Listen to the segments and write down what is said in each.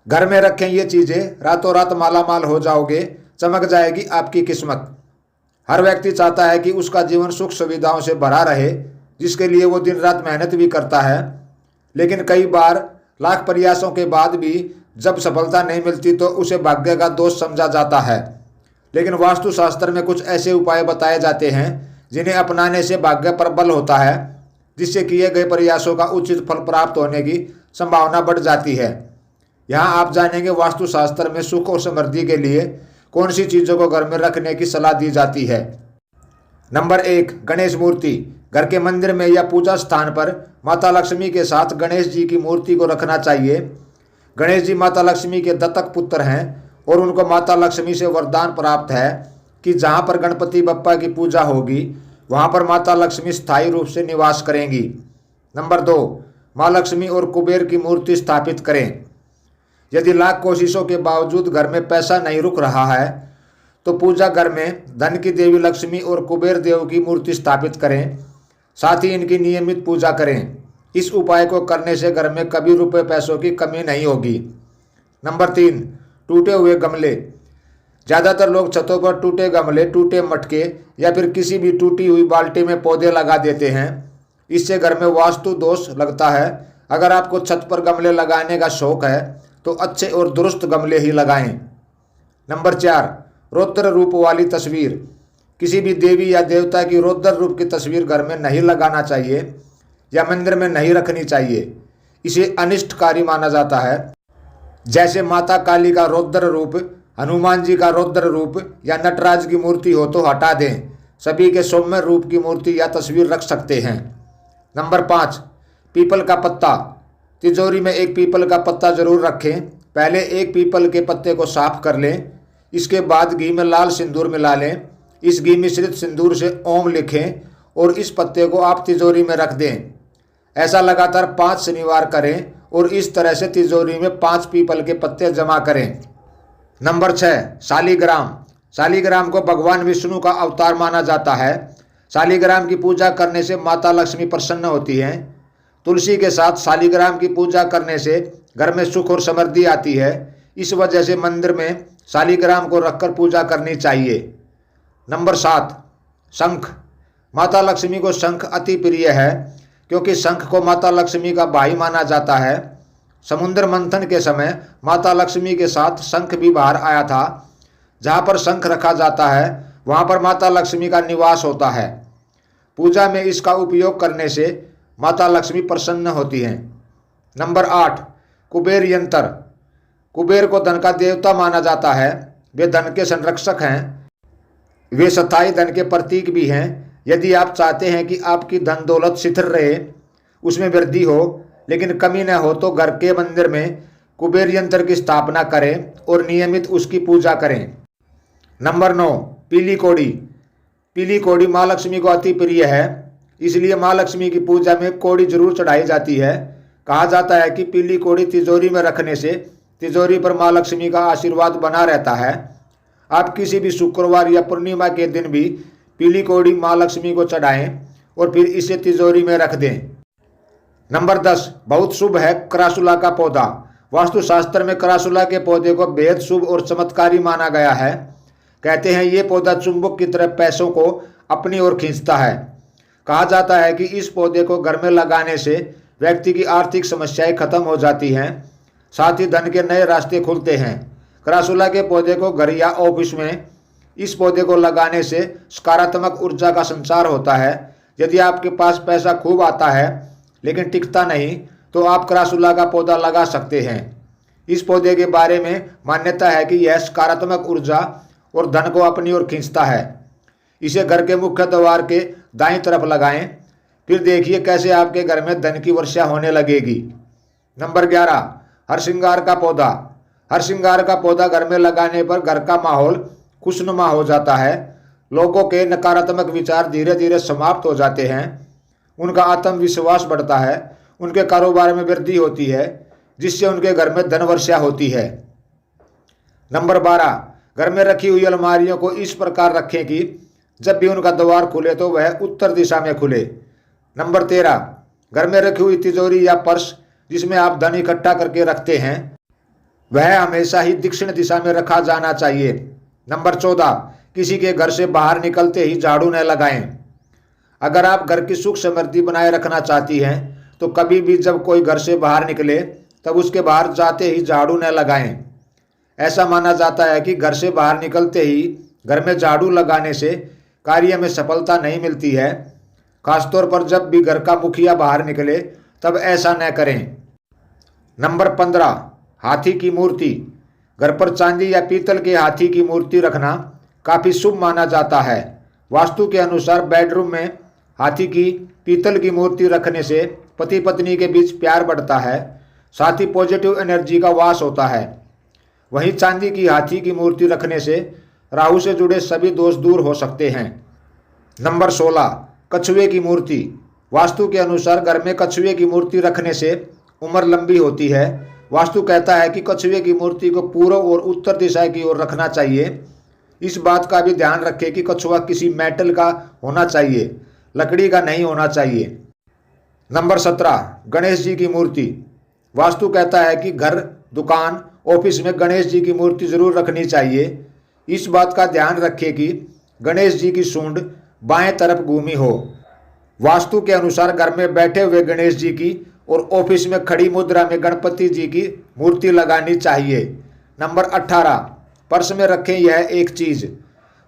घर में रखें ये चीज़ें, रातों रात माला माल हो जाओगे, चमक जाएगी आपकी किस्मत। हर व्यक्ति चाहता है कि उसका जीवन सुख सुविधाओं से भरा रहे, जिसके लिए वो दिन रात मेहनत भी करता है। लेकिन कई बार लाख प्रयासों के बाद भी जब सफलता नहीं मिलती तो उसे भाग्य का दोष समझा जाता है। लेकिन वास्तुशास्त्र में कुछ ऐसे उपाय बताए जाते हैं जिन्हें अपनाने से भाग्य पर बल होता है, जिससे किए गए प्रयासों का उचित फल प्राप्त होने की संभावना बढ़ जाती है। यहाँ आप जानेंगे वास्तुशास्त्र में सुख और समृद्धि के लिए कौन सी चीज़ों को घर में रखने की सलाह दी जाती है। नंबर 1, गणेश मूर्ति। घर के मंदिर में या पूजा स्थान पर माता लक्ष्मी के साथ गणेश जी की मूर्ति को रखना चाहिए। गणेश जी माता लक्ष्मी के दत्तक पुत्र हैं और उनको माता लक्ष्मी से वरदान प्राप्त है कि जहाँ पर गणपति बप्पा की पूजा होगी वहाँ पर माता लक्ष्मी स्थायी रूप से निवास करेंगी। नंबर 2, माँ लक्ष्मी और कुबेर की मूर्ति स्थापित करें। यदि लाख कोशिशों के बावजूद घर में पैसा नहीं रुक रहा है तो पूजा घर में धन की देवी लक्ष्मी और कुबेर देव की मूर्ति स्थापित करें। साथ ही इनकी नियमित पूजा करें। इस उपाय को करने से घर में कभी रुपए पैसों की कमी नहीं होगी। नंबर 3, टूटे हुए गमले। ज़्यादातर लोग छतों पर टूटे गमले, टूटे मटके या फिर किसी भी टूटी हुई बाल्टी में पौधे लगा देते हैं। इससे घर में वास्तु दोष लगता है। अगर आपको छत पर गमले लगाने का शौक है तो अच्छे और दुरुस्त गमले ही लगाएं। नंबर 4, रौद्र रूप वाली तस्वीर। किसी भी देवी या देवता की रौद्र रूप की तस्वीर घर में नहीं लगाना चाहिए या मंदिर में नहीं रखनी चाहिए। इसे अनिष्टकारी माना जाता है। जैसे माता काली का रौद्र रूप, हनुमान जी का रौद्र रूप या नटराज की मूर्ति हो तो हटा दें। सभी के सौम्य रूप की मूर्ति या तस्वीर रख सकते हैं। नंबर 5, पीपल का पत्ता। तिजोरी में एक पीपल का पत्ता जरूर रखें। पहले एक पीपल के पत्ते को साफ कर लें। इसके बाद घी में लाल सिंदूर मिला लें। इस घी मिश्रित सिंदूर से ओम लिखें और इस पत्ते को आप तिजोरी में रख दें। ऐसा लगातार 5 शनिवार करें और इस तरह से तिजोरी में 5 पीपल के पत्ते जमा करें। नंबर 6, शालिग्राम। शालिग्राम को भगवान विष्णु का अवतार माना जाता है। शालिग्राम की पूजा करने से माता लक्ष्मी प्रसन्न होती हैं। तुलसी के साथ शालिग्राम की पूजा करने से घर में सुख और समृद्धि आती है। इस वजह से मंदिर में शालिग्राम को रखकर पूजा करनी चाहिए। नंबर 7, शंख। माता लक्ष्मी को शंख अति प्रिय है क्योंकि शंख को माता लक्ष्मी का भाई माना जाता है। समुद्र मंथन के समय माता लक्ष्मी के साथ शंख भी बाहर आया था। जहाँ पर शंख रखा जाता है वहाँ पर माता लक्ष्मी का निवास होता है। पूजा में इसका उपयोग करने से माता लक्ष्मी प्रसन्न होती हैं। नंबर 8, कुबेर यंत्र। कुबेर को धन का देवता माना जाता है। वे धन के संरक्षक हैं। वे स्थायी धन के प्रतीक भी हैं। यदि आप चाहते हैं कि आपकी धन दौलत स्थिर रहे, उसमें वृद्धि हो, लेकिन कमी न हो तो घर के मंदिर में कुबेर यंत्र की स्थापना करें और नियमित उसकी पूजा करें। नंबर 9, पीली कौड़ी। पीली कौड़ी माँ लक्ष्मी को अति प्रिय है, इसलिए माँ लक्ष्मी की पूजा में कौड़ी जरूर चढ़ाई जाती है। कहा जाता है कि पीली कौड़ी तिजोरी में रखने से तिजोरी पर माँ लक्ष्मी का आशीर्वाद बना रहता है। आप किसी भी शुक्रवार या पूर्णिमा के दिन भी पीली कौड़ी माँ लक्ष्मी को चढ़ाएं और फिर इसे तिजोरी में रख दें। नंबर 10, बहुत शुभ है करासुला का पौधा। वास्तुशास्त्र में करासुला के पौधे को बेहद शुभ और चमत्कारी माना गया है। कहते हैं ये पौधा चुंबक की तरह पैसों को अपनी ओर खींचता है। कहा जाता है कि इस पौधे को घर में लगाने से व्यक्ति की आर्थिक समस्याएं खत्म हो जाती हैं, साथ ही धन के नए रास्ते खुलते हैं। करासुला के पौधे को घर या ऑफिस में इस पौधे को लगाने से सकारात्मक ऊर्जा का संचार होता है। यदि आपके पास पैसा खूब आता है लेकिन टिकता नहीं तो आप करासुला का पौधा लगा सकते हैं। इस पौधे के बारे में मान्यता है कि यह सकारात्मक ऊर्जा और धन को अपनी ओर खींचता है। इसे घर के मुख्य द्वार के दाईं तरफ लगाएं, फिर देखिए कैसे आपके घर में धन की वर्षा होने लगेगी। नंबर 11, हरसिंगार का पौधा। हरसिंगार का पौधा घर में लगाने पर घर का माहौल खुशनुमा हो जाता है। लोगों के नकारात्मक विचार धीरे धीरे समाप्त हो जाते हैं। उनका आत्मविश्वास बढ़ता है। उनके कारोबार में वृद्धि होती है, जिससे उनके घर में धन वर्षा होती है। नंबर 12, घर में रखी हुई अलमारियों को इस प्रकार रखें कि जब भी उनका द्वार खुले तो वह उत्तर दिशा में खुले। नंबर 13, घर में रखी हुई तिजोरी या पर्स जिसमें आप धन इकट्ठा करके रखते हैं, वह हमेशा ही दक्षिण दिशा में रखा जाना चाहिए। नंबर 14, किसी के घर से बाहर निकलते ही झाड़ू न लगाएं। अगर आप घर की सुख समृद्धि बनाए रखना चाहती हैं तो कभी भी जब कोई घर से बाहर निकले तब उसके बाहर जाते ही झाड़ू न लगाएं। ऐसा माना जाता है कि घर से बाहर निकलते ही घर में झाड़ू लगाने से कार्य में सफलता नहीं मिलती है। खासतौर पर जब भी घर का मुखिया बाहर निकले तब ऐसा न करें। नंबर 15, हाथी की मूर्ति। घर पर चांदी या पीतल के हाथी की मूर्ति रखना काफ़ी शुभ माना जाता है। वास्तु के अनुसार बेडरूम में हाथी की पीतल की मूर्ति रखने से पति पत्नी के बीच प्यार बढ़ता है, साथ ही पॉजिटिव एनर्जी का वास होता है। वहीं चांदी की हाथी की मूर्ति रखने से राहु से जुड़े सभी दोष दूर हो सकते हैं। नंबर 16, कछुए की मूर्ति। वास्तु के अनुसार घर में कछुए की मूर्ति रखने से उम्र लंबी होती है। वास्तु कहता है कि कछुए की मूर्ति को पूर्व और उत्तर दिशा की ओर रखना चाहिए। इस बात का भी ध्यान रखें कि कछुआ किसी मेटल का होना चाहिए, लकड़ी का नहीं होना चाहिए। नंबर 17, गणेश जी की मूर्ति। वास्तु कहता है कि घर, दुकान, ऑफिस में गणेश जी की मूर्ति जरूर रखनी चाहिए। इस बात का ध्यान रखें कि गणेश जी की सूंड बाएं तरफ घूमी हो। वास्तु के अनुसार घर में बैठे हुए गणेश जी की और ऑफिस में खड़ी मुद्रा में गणपति जी की मूर्ति लगानी चाहिए। नंबर 18, पर्स में रखें यह एक चीज़।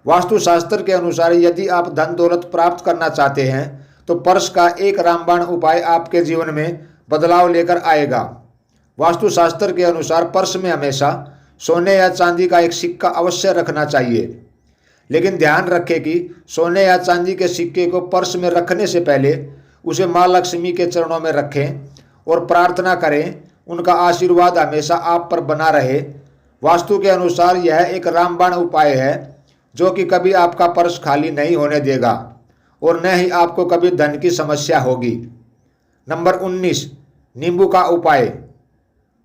वास्तुशास्त्र के अनुसार यदि आप धन दौलत प्राप्त करना चाहते हैं तो पर्स का एक रामबाण उपाय आपके जीवन में बदलाव लेकर आएगा। वास्तुशास्त्र के अनुसार पर्स में हमेशा सोने या चांदी का एक सिक्का अवश्य रखना चाहिए, लेकिन ध्यान रखें कि सोने या चांदी के सिक्के को पर्स में रखने से पहले उसे माँ लक्ष्मी के चरणों में रखें और प्रार्थना करें उनका आशीर्वाद हमेशा आप पर बना रहे। वास्तु के अनुसार यह एक रामबाण उपाय है जो कि कभी आपका पर्स खाली नहीं होने देगा और न ही आपको कभी धन की समस्या होगी। नंबर 19, नींबू का उपाय।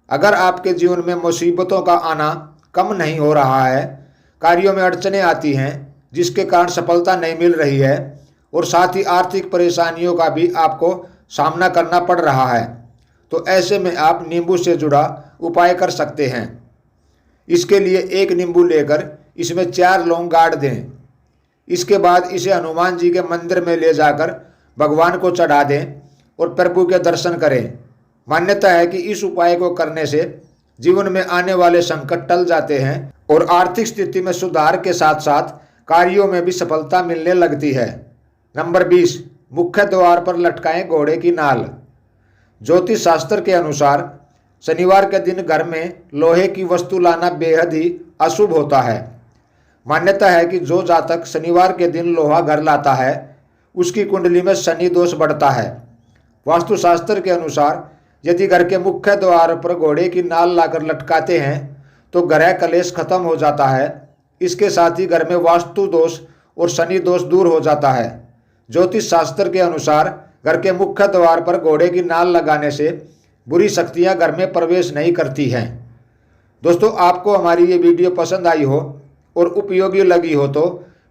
अगर आपके जीवन में मुसीबतों का आना कम नहीं हो रहा है, कार्यों में अड़चनें आती हैं जिसके कारण सफलता नहीं मिल रही है और साथ ही आर्थिक परेशानियों का भी आपको सामना करना पड़ रहा है, तो ऐसे में आप नींबू से जुड़ा उपाय कर सकते हैं। इसके लिए एक नींबू लेकर इसमें 4 लौंग गाड़ दें। इसके बाद इसे हनुमान जी के मंदिर में ले जाकर भगवान को चढ़ा दें और प्रभु के दर्शन करें। मान्यता है कि इस उपाय को करने से जीवन में आने वाले संकट टल जाते हैं और आर्थिक स्थिति में सुधार के साथ साथ कार्यों में भी सफलता मिलने लगती है। नंबर 20, मुख्य द्वार पर लटकाएं घोड़े की नाल। ज्योतिष शास्त्र के अनुसार शनिवार के दिन घर में लोहे की वस्तु लाना बेहद ही अशुभ होता है। मान्यता है कि जो जातक शनिवार के दिन लोहा घर लाता है उसकी कुंडली में शनि दोष बढ़ता है। वास्तुशास्त्र के अनुसार यदि घर के मुख्य द्वार पर घोड़े की नाल लाकर लटकाते हैं तो ग्रह कलेश खत्म हो जाता है। इसके साथ ही घर में वास्तु दोष और शनि दोष दूर हो जाता है। ज्योतिष शास्त्र के अनुसार घर के मुख्य द्वार पर घोड़े की नाल लगाने से बुरी शक्तियां घर में प्रवेश नहीं करती हैं। दोस्तों, आपको हमारी ये वीडियो पसंद आई हो और उपयोगी लगी हो तो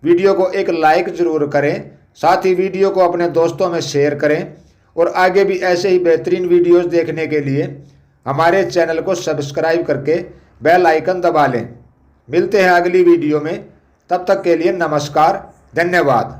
वीडियो को एक लाइक ज़रूर करें, साथ ही वीडियो को अपने दोस्तों में शेयर करें और आगे भी ऐसे ही बेहतरीन वीडियोस देखने के लिए हमारे चैनल को सब्सक्राइब करके बेल आइकन दबा लें। मिलते हैं अगली वीडियो में, तब तक के लिए नमस्कार, धन्यवाद।